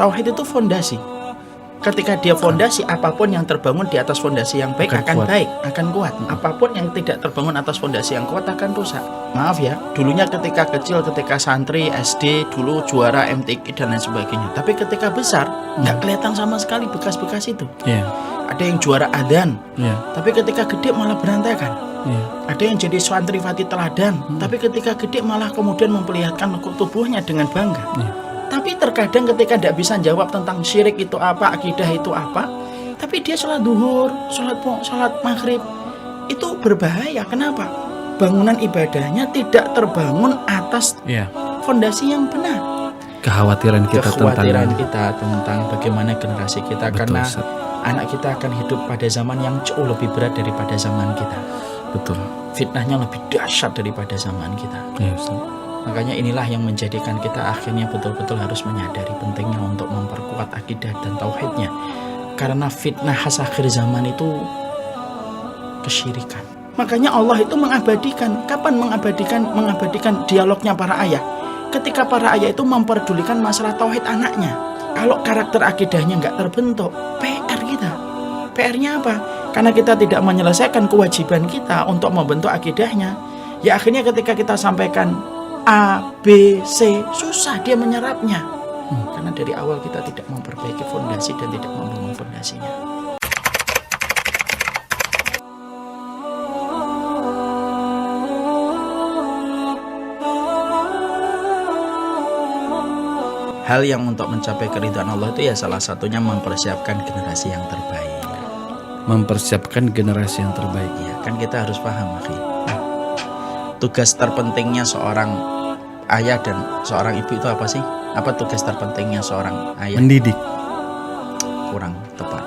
Tauhid itu fondasi. Ketika dia fondasi, apapun yang terbangun di atas fondasi yang baik akan baik, akan kuat. Apapun yang tidak terbangun atas fondasi yang kuat akan rusak. Maaf ya, dulunya ketika kecil, ketika santri, SD, dulu juara MTQ dan lain sebagainya. Tapi ketika besar, nggak kelihatan sama sekali bekas-bekas itu. Ada yang juara adzan, tapi ketika gede malah berantakan. Ada yang jadi santriwati teladan, tapi ketika gede malah kemudian memperlihatkan tubuhnya dengan bangga. Tapi terkadang ketika tidak bisa jawab tentang syirik itu apa, akidah itu apa, tapi dia sholat duhur, sholat maghrib, itu berbahaya. Kenapa? Bangunan ibadahnya tidak terbangun atas fondasi yang benar. Kekhawatiran kita tentang bagaimana generasi kita. Betul, karena anak kita akan hidup pada zaman yang jauh lebih berat daripada zaman kita. Betul. Fitnahnya lebih dahsyat daripada zaman kita. Makanya inilah yang menjadikan kita akhirnya betul-betul harus menyadari pentingnya untuk memperkuat akidah dan tauhidnya. Karena fitnah khas akhir zaman itu kesyirikan. Makanya Allah itu mengabadikan. Kapan mengabadikan dialognya para ayah? Ketika para ayah itu memperdulikan masalah tauhid anaknya. Kalau karakter akidahnya nggak terbentuk, PR kita. PR-nya apa? Karena kita tidak menyelesaikan kewajiban kita untuk membentuk akidahnya. Ya akhirnya ketika kita sampaikan A, B, C, susah dia menyerapnya. Karena dari awal kita tidak memperbaiki fondasi dan tidak membangun fondasinya. Hal yang untuk mencapai keridhaan Allah itu ya salah satunya mempersiapkan generasi yang terbaik. Mempersiapkan generasi yang terbaik. Ya, kan kita harus paham, akhi. Tugas terpentingnya seorang ayah dan seorang ibu itu apa sih? Apa tugas terpentingnya seorang ayah? Mendidik. Kurang tepat.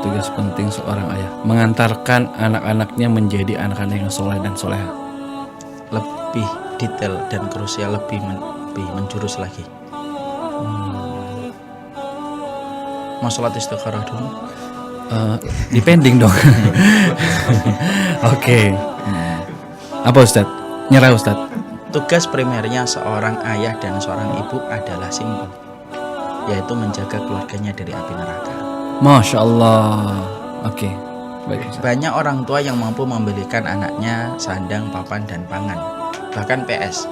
Tugas penting seorang ayah mengantarkan anak-anaknya menjadi anak-anak yang soleh dan soleha. Lebih detail dan krusial, lebih menjurus lagi. Mau sholat istikharah dulu? Depending dong. Oke. Apa Ustadz? Nyerah Ustadz. Tugas primernya seorang ayah dan seorang ibu adalah simpel, yaitu menjaga keluarganya dari api neraka. Masya Allah. Oke. Baik. Banyak orang tua yang mampu membelikan anaknya sandang, papan, dan pangan, bahkan PS.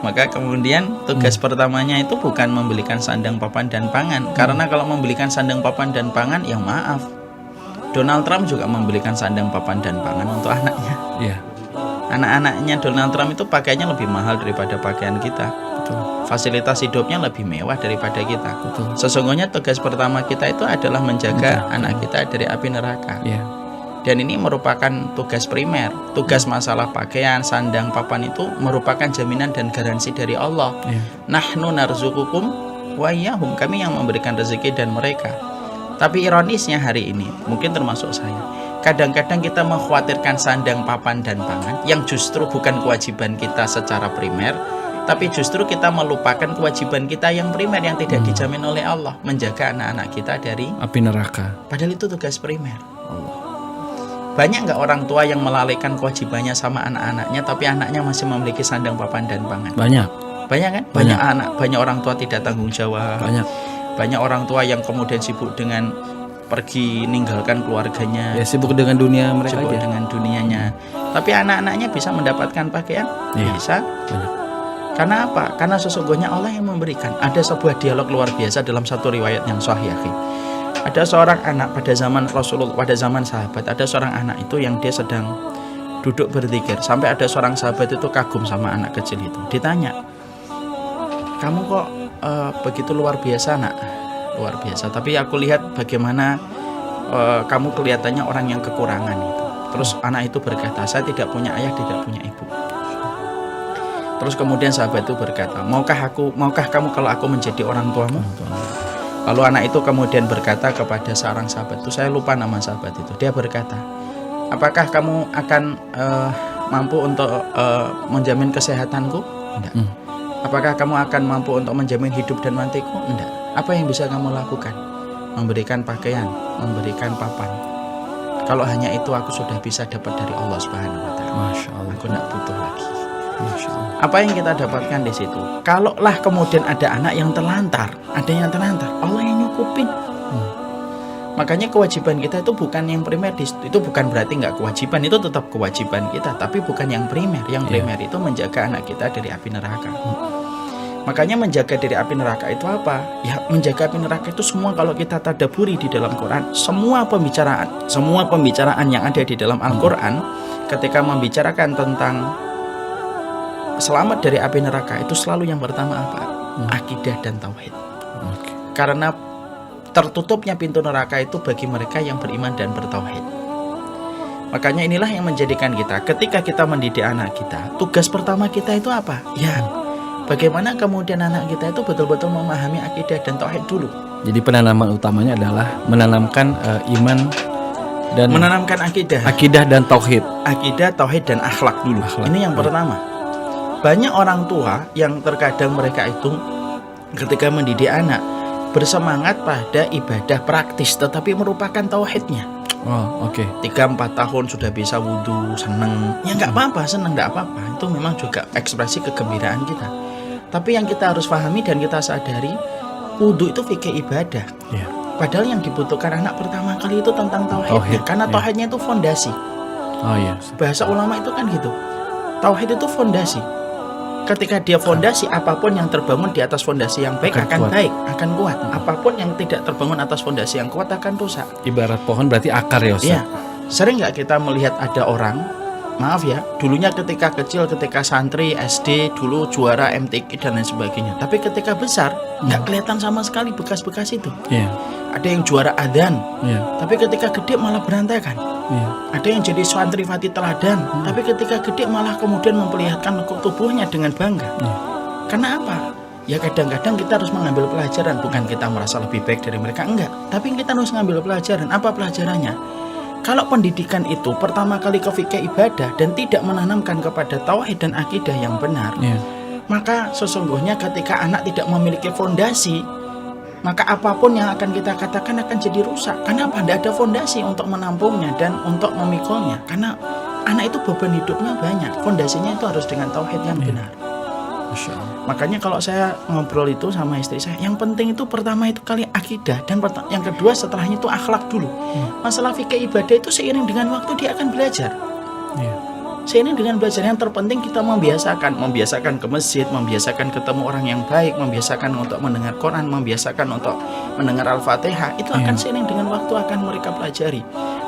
Maka kemudian tugas pertamanya itu bukan membelikan sandang, papan, dan pangan. Karena kalau membelikan sandang, papan, dan pangan, ya maaf, Donald Trump juga membelikan sandang, papan, dan pangan untuk anaknya. Anak-anaknya Donald Trump itu pakaiannya lebih mahal daripada pakaian kita. Betul. Fasilitas hidupnya lebih mewah daripada kita. Betul. Sesungguhnya tugas pertama kita itu adalah menjaga anak kita dari api neraka. Dan ini merupakan tugas primer. Tugas masalah pakaian, sandang, papan itu merupakan jaminan dan garansi dari Allah. Nahnu narzuqukum wa iyyahum. Kami yang memberikan rezeki dan mereka. Tapi ironisnya hari ini, mungkin termasuk saya, kadang-kadang kita mengkhawatirkan sandang, papan, dan pangan yang justru bukan kewajiban kita secara primer, tapi justru kita melupakan kewajiban kita yang primer yang tidak dijamin oleh Allah, menjaga anak-anak kita dari api neraka. Padahal itu tugas primer. Banyak nggak orang tua yang melalaikan kewajibannya sama anak-anaknya, tapi anaknya masih memiliki sandang, papan, dan pangan? Banyak kan? Banyak orang tua tidak tanggung jawab. Banyak orang tua yang kemudian sibuk dengan pergi ninggalkan keluarganya, sibuk dengan dunia mereka, sibuk dengan dunianya. Tapi anak-anaknya bisa mendapatkan pakaian? Bisa. Karena apa? Karena sesungguhnya Allah yang memberikan. Ada sebuah dialog luar biasa dalam satu riwayat yang sahih. Ada seorang anak pada zaman Rasulullah, pada zaman sahabat, ada seorang anak itu yang dia sedang duduk berzikir. Sampai ada seorang sahabat itu kagum sama anak kecil itu. Ditanya, kamu kok begitu luar biasa nak? Luar biasa. Tapi aku lihat bagaimana kamu kelihatannya orang yang kekurangan itu. Terus anak itu berkata, saya tidak punya ayah, tidak punya ibu. Terus kemudian sahabat itu berkata, maukah kamu kalau aku menjadi orang tuamu? Lalu anak itu kemudian berkata kepada seorang sahabat itu, saya lupa nama sahabat itu. Dia berkata, apakah kamu akan mampu untuk menjamin kesehatanku? Tidak. Apakah kamu akan mampu untuk menjamin hidup dan matiku? Tidak. Apa yang bisa kamu lakukan? Memberikan pakaian, memberikan papan. Kalau hanya itu aku sudah bisa dapat dari Allah Subhanahu wa taala. Masya Allah. Aku tidak butuh lagi. Masya Allah. Apa yang kita dapatkan di situ? Kalaulah kemudian ada anak yang terlantar, Allah yang nyukupin. Makanya kewajiban kita itu bukan yang primer, itu bukan berarti nggak kewajiban, itu tetap kewajiban kita, tapi bukan yang primer. Yang primer itu menjaga anak kita dari api neraka. Makanya menjaga dari api neraka itu apa? Ya menjaga api neraka itu semua kalau kita tadaburi di dalam Quran, semua pembicaraan yang ada di dalam Al-Quran ketika membicarakan tentang selamat dari api neraka itu selalu yang pertama apa? Akidah dan tauhid. Karena tertutupnya pintu neraka itu bagi mereka yang beriman dan bertauhid. Makanya inilah yang menjadikan kita ketika kita mendidik anak kita, tugas pertama kita itu apa? Ya, bagaimana kemudian anak kita itu betul-betul memahami akidah dan tauhid dulu. Jadi penanaman utamanya adalah menanamkan iman dan menanamkan akidah dan tauhid. Akidah, tauhid dan akhlak dulu. Ini yang pertama. Banyak orang tua yang terkadang mereka itu ketika mendidik anak bersemangat pada ibadah praktis tetapi merupakan tauhidnya. Oh, oke. 3-4 tahun sudah bisa wudhu, seneng. Ya nggak apa-apa, seneng nggak apa-apa. Itu memang juga ekspresi kegembiraan kita. Tapi yang kita harus pahami dan kita sadari, wudhu itu fikih ibadah. Yeah. Padahal yang dibutuhkan anak pertama kali itu tentang tauhid. Karena tauhidnya itu fondasi. Oh iya. Bahasa ulama itu kan gitu. Tauhid itu fondasi. Ketika dia fondasi, apapun yang terbangun di atas fondasi yang baik akan baik, akan kuat. Apapun yang tidak terbangun atas fondasi yang kuat akan rusak. Ibarat pohon berarti akar ya Ustaz? Iya. Sering nggak kita melihat ada orang, maaf ya, dulunya ketika kecil, ketika santri, SD, dulu juara MTQ dan lain sebagainya. Tapi ketika besar, nggak kelihatan sama sekali bekas-bekas itu. Iya. Ada yang juara adzan, tapi ketika gede malah berantakan. Ada yang jadi santri fatih teladan, tapi ketika gede malah kemudian memperlihatkan tubuhnya dengan bangga. Karena apa? Ya kadang-kadang kita harus mengambil pelajaran. Bukan kita merasa lebih baik dari mereka, enggak. Tapi kita harus mengambil pelajaran. Apa pelajarannya? Kalau pendidikan itu pertama kali ke fikih ibadah dan tidak menanamkan kepada tauhid dan akidah yang benar, maka sesungguhnya ketika anak tidak memiliki fondasi, maka apapun yang akan kita katakan akan jadi rusak. Karena apa? Tidak ada fondasi untuk menampungnya dan untuk memikulnya. Karena anak itu beban hidupnya banyak. Fondasinya itu harus dengan tauhid yang benar. Masya Allah. Makanya kalau saya ngobrol itu sama istri saya, yang penting itu pertama itu kali akidah, dan yang kedua setelahnya itu akhlak dulu. Masalah fikih ibadah itu seiring dengan waktu dia akan belajar. Seiring dengan belajar, yang terpenting kita membiasakan ke masjid, membiasakan ketemu orang yang baik, membiasakan untuk mendengar Quran, membiasakan untuk mendengar Al-Fatihah. Itu akan seiring dengan waktu akan mereka pelajari.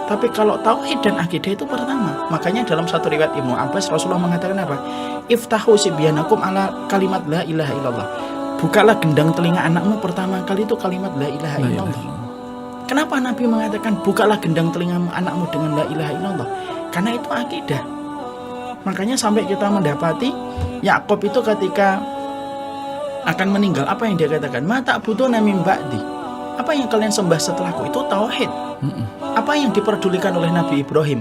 Tapi kalau tauhid dan akidah itu pertama. Makanya dalam satu riwayat Ibnu Abbas, Rasulullah mengatakan apa? Iftahu sibyanakum ala kalimat la ilaha illallah. Bukalah gendang telinga anakmu pertama kali itu kalimat la ilaha illallah. Kenapa Nabi mengatakan bukalah gendang telinga anakmu dengan la ilaha illallah? Karena itu akidah. Makanya sampai kita mendapati Yakub itu ketika akan meninggal, apa yang dia katakan? Mata budona mim ba'di. Apa yang kalian sembah setelahku? Itu tauhid. Apa yang diperdulikan oleh Nabi Ibrahim?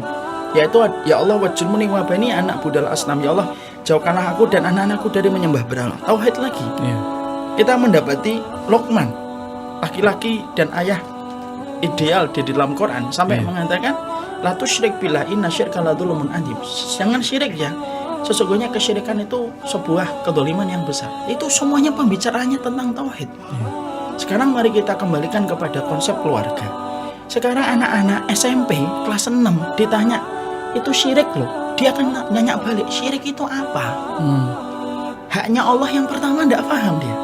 Yaitu ya Allah waj'alni wa bani anak budal asnam. Ya Allah, jauhkanlah aku dan anak-anakku dari menyembah berhala. Tauhid lagi. Kita mendapati Luqman, laki-laki dan ayah ideal di dalam Quran, sampai mengatakan la tusyrik billah inna syirka la dzulumun adzim. Jangan syirik ya. Sesungguhnya kesyirikan itu sebuah kedzaliman yang besar. Itu semuanya pembicaraannya tentang tauhid. Sekarang mari kita kembalikan kepada konsep keluarga. Sekarang anak-anak SMP kelas 6 ditanya, itu syirik loh. Dia akan nanya balik, syirik itu apa? Haknya Allah yang pertama tidak paham dia.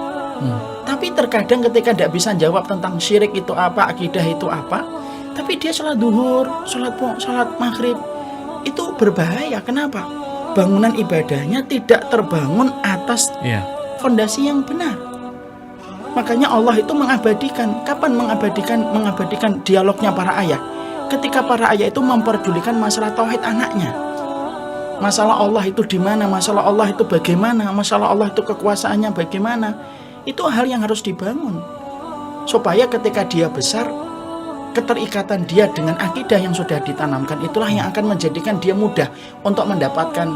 Tapi terkadang ketika tidak bisa jawab tentang syirik itu apa, akidah itu apa, tapi dia sholat duhur, sholat maghrib, itu berbahaya. Kenapa? Bangunan ibadahnya tidak terbangun atas fondasi yang benar. Makanya Allah itu mengabadikan. Kapan mengabadikan dialognya para ayah? Ketika para ayah itu memperdulikan masalah tauhid anaknya. Masalah Allah itu di mana? Masalah Allah itu bagaimana? Masalah Allah itu kekuasaannya bagaimana? Itu hal yang harus dibangun. Supaya ketika dia besar, keterikatan dia dengan akidah yang sudah ditanamkan itulah yang akan menjadikan dia mudah untuk mendapatkan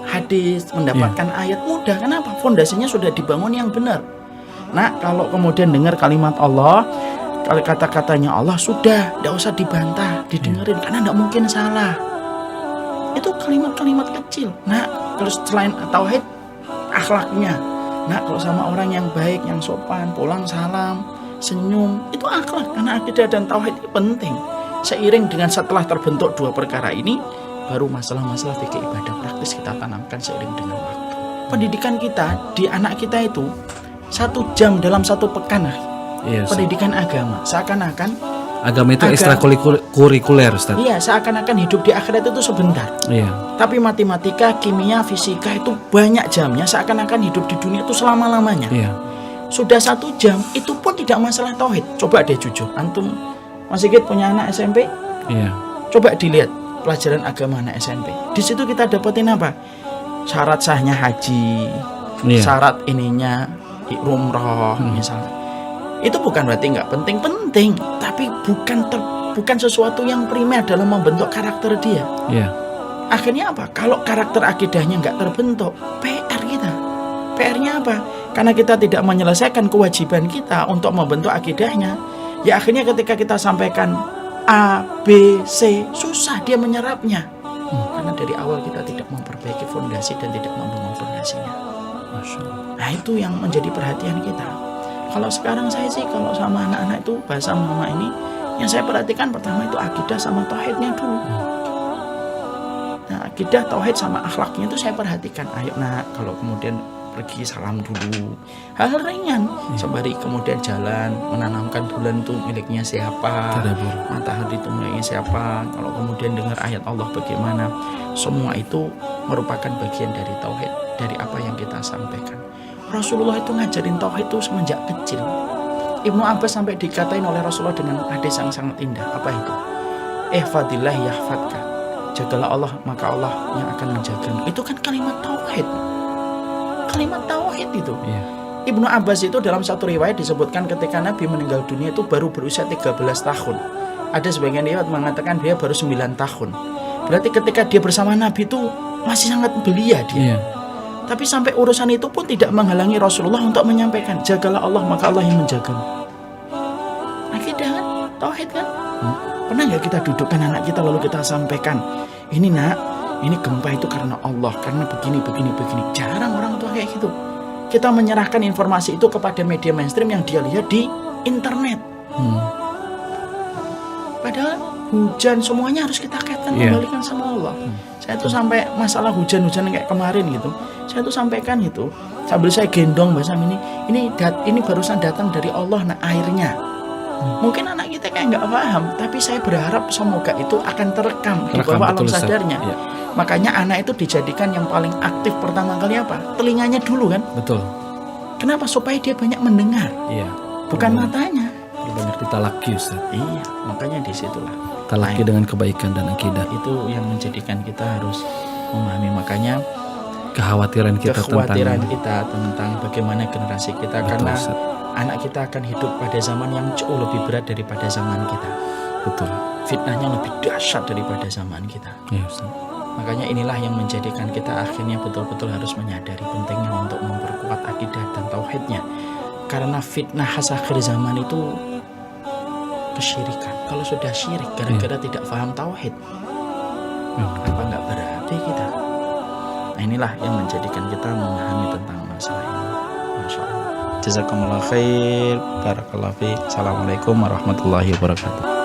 hadis, mendapatkan ayat, mudah. Kenapa? Fondasinya sudah dibangun yang benar. Nah, kalau kemudian dengar kalimat Allah, kalau kata-katanya Allah, sudah, tidak usah dibantah, didengerin, karena tidak mungkin salah. Itu kalimat-kalimat kecil. Nah, terus selain tauhid, akhlaknya. Nah, kalau sama orang yang baik, yang sopan, pulang salam, senyum, itu akhlak. Karena akidah dan tauhid itu penting. Seiring dengan setelah terbentuk dua perkara ini, baru masalah-masalah fikih ibadah praktis kita tanamkan seiring dengan waktu. Pendidikan kita di anak kita itu 1 jam dalam 1 pekan. Iya, Ustaz. Pendidikan agama seakan-akan Agama itu ekstrakurikuler, Ustaz. iya, seakan-akan hidup di akhirat itu sebentar. Iya. Tapi matematika, kimia, fisika itu banyak jamnya, seakan-akan hidup di dunia itu selama-lamanya. Iya. Sudah 1 jam itu pun tidak masalah tauhid. Coba deh jujur, antum Mas Sigit punya anak SMP? Iya. Coba dilihat pelajaran agama anak SMP. Di situ kita dapetin apa? Syarat sahnya haji, Iya. syarat ininya umroh misalnya. Itu bukan berarti nggak penting-penting, tapi bukan sesuatu yang primer dalam membentuk karakter dia. Iya. Akhirnya apa? Kalau karakter akidahnya nggak terbentuk, PR kita. PR-nya apa? Karena kita tidak menyelesaikan kewajiban kita untuk membentuk akidahnya, ya akhirnya ketika kita sampaikan A, B, C, susah dia menyerapnya. Karena dari awal kita tidak memperbaiki fondasi dan tidak membangun fondasinya. Masya Allah. Nah, itu yang menjadi perhatian kita. Kalau sekarang saya sih kalau sama anak-anak itu bahasa mama ini, yang saya perhatikan pertama itu akidah sama tauhidnya dulu. Nah, akidah, tauhid sama akhlaknya itu saya perhatikan. Ayo nak, kalau kemudian pergi salam dulu, hal ringan. Sembari kemudian jalan menanamkan bulan itu miliknya siapa, Tadabbur. matahari itu miliknya siapa. Kalau kemudian dengar ayat Allah bagaimana, semua itu merupakan bagian dari tauhid, dari apa yang kita sampaikan. Rasulullah itu ngajarin tauhid itu semenjak kecil. Ibnu Abbas sampai dikatain oleh Rasulullah dengan hadis yang sangat indah. Apa itu? Ihfadillah yahfadka. Jagalah Allah, maka Allah yang akan menjagamu. Itu kan kalimat tauhid. Kalimat tauhid itu. Iya. Ibnu Abbas itu dalam satu riwayat disebutkan ketika Nabi meninggal dunia itu baru berusia 13 tahun. Ada sebagian riwayat mengatakan dia baru 9 tahun. Berarti ketika dia bersama Nabi itu masih sangat belia dia. Iya. Tapi sampai urusan itu pun tidak menghalangi Rasulullah untuk menyampaikan, jagalah Allah maka Allah yang menjagamu. Akidah kan, tauhid kan. Pernah nggak kita dudukkan anak kita lalu kita sampaikan, ini nak, ini gempa itu karena Allah, karena begini. Jarang orang tua kayak gitu. Kita menyerahkan informasi itu kepada media mainstream yang dia lihat di internet. Padahal hujan semuanya harus kita kaitkan kembalikan sama Allah. Saya tuh sampai masalah hujan-hujan kayak kemarin gitu, saya tuh sampaikan itu sambil saya gendong Mbak Sam ini barusan datang dari Allah, nah airnya. Mungkin anak kita kayak nggak paham, tapi saya berharap semoga itu akan terekam di bawah alam sadarnya. Ya. Makanya anak itu dijadikan yang paling aktif pertama kali apa? Telinganya dulu kan? Betul. Kenapa? Supaya dia banyak mendengar. Iya. Bukan matanya. Banyak ditalaki, Ustaz. Iya, makanya disitulah. Talaki dengan kebaikan dan akidah. Itu yang menjadikan kita harus memahami, makanya kekhawatiran kita tentang bagaimana generasi kita. Betul, karena Ustaz. Anak kita akan hidup pada zaman yang jauh lebih berat daripada zaman kita. Betul. Fitnahnya lebih dahsyat daripada zaman kita. Ya, Ustaz. Makanya inilah yang menjadikan kita akhirnya betul-betul harus menyadari pentingnya untuk memperkuat akidah dan tauhidnya. Karena fitnah khas akhir zaman itu kesyirikan. Kalau sudah syirik gara-gara tidak paham tauhid, apa nggak berarti kita? Nah, inilah yang menjadikan kita memahami tentang masalah ini. Masya Allah. Jazakumullah khair. Barakallahu fiik. Assalamualaikum warahmatullahi wabarakatuh.